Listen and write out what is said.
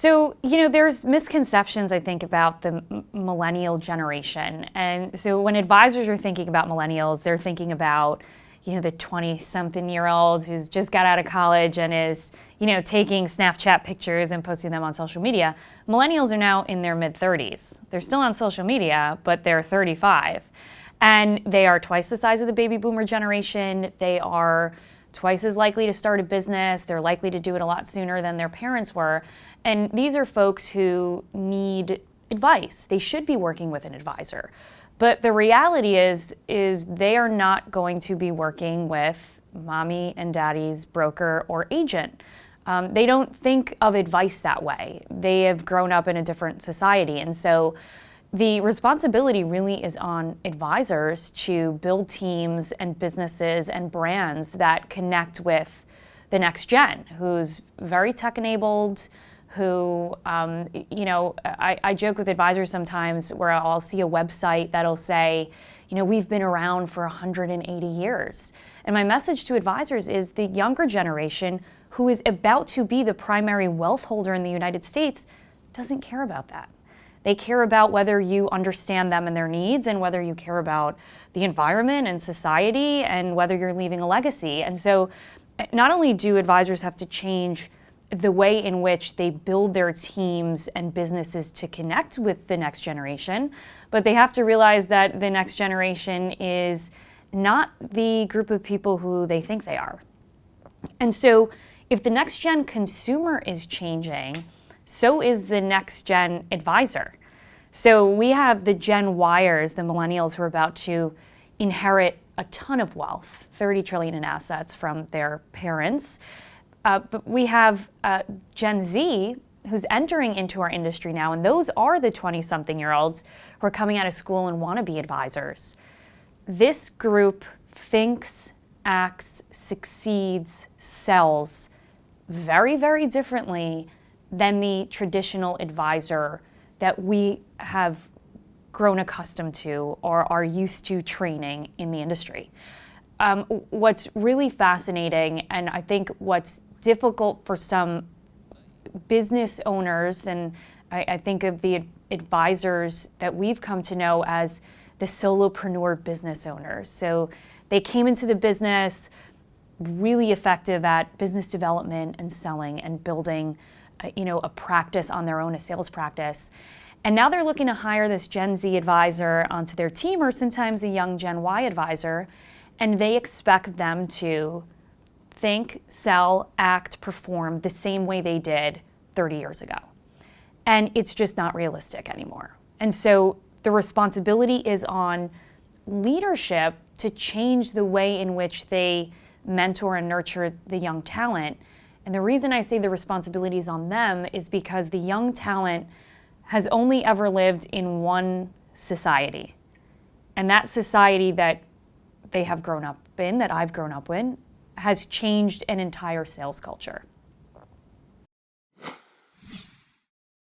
So, there's misconceptions, I think, about the millennial generation. And so when advisors are thinking about millennials, they're thinking about, the 20-something-year-old who's just got out of college and is, taking Snapchat pictures and posting them on social media. Millennials are now in their mid-30s. They're still on social media, but they're 35. And they are twice the size of the baby boomer generation. They are twice as likely to start a business. They're likely to do it a lot sooner than their parents were. And these are folks who need advice. They should be working with an advisor. But the reality is they are not going to be working with mommy and daddy's broker or agent. They don't think of advice that way. They have grown up in a different society. And so the responsibility really is on advisors to build teams and businesses and brands that connect with the next gen, who's very tech-enabled, who, I joke with advisors sometimes where I'll see a website that'll say, we've been around for 180 years. And my message to advisors is the younger generation, who is about to be the primary wealth holder in the United States, doesn't care about that. They care about whether you understand them and their needs, and whether you care about the environment and society, and whether you're leaving a legacy. And so not only do advisors have to change the way in which they build their teams and businesses to connect with the next generation, but they have to realize that the next generation is not the group of people who they think they are. And so if the next gen consumer is changing, so is the next gen advisor. So we have the Gen Yers, the millennials, who are about to inherit a ton of wealth, 30 trillion in assets from their parents. But we have Gen Z, who's entering into our industry now, and those are the 20-something-year-olds who are coming out of school and want to be advisors. This group thinks, acts, succeeds, sells very, very differently than the traditional advisor that we have grown accustomed to or are used to training in the industry. What's really fascinating, and I think what's difficult for some business owners, and I think of the advisors that we've come to know as the solopreneur business owners. So they came into the business really effective at business development and selling and building a practice on their own, a sales practice. And now they're looking to hire this Gen Z advisor onto their team, or sometimes a young Gen Y advisor, and they expect them to think, sell, act, perform the same way they did 30 years ago. And it's just not realistic anymore. And so the responsibility is on leadership to change the way in which they mentor and nurture the young talent. And the reason I say the responsibility is on them is because the young talent has only ever lived in one society. And that society that they have grown up in, that I've grown up in, has changed an entire sales culture.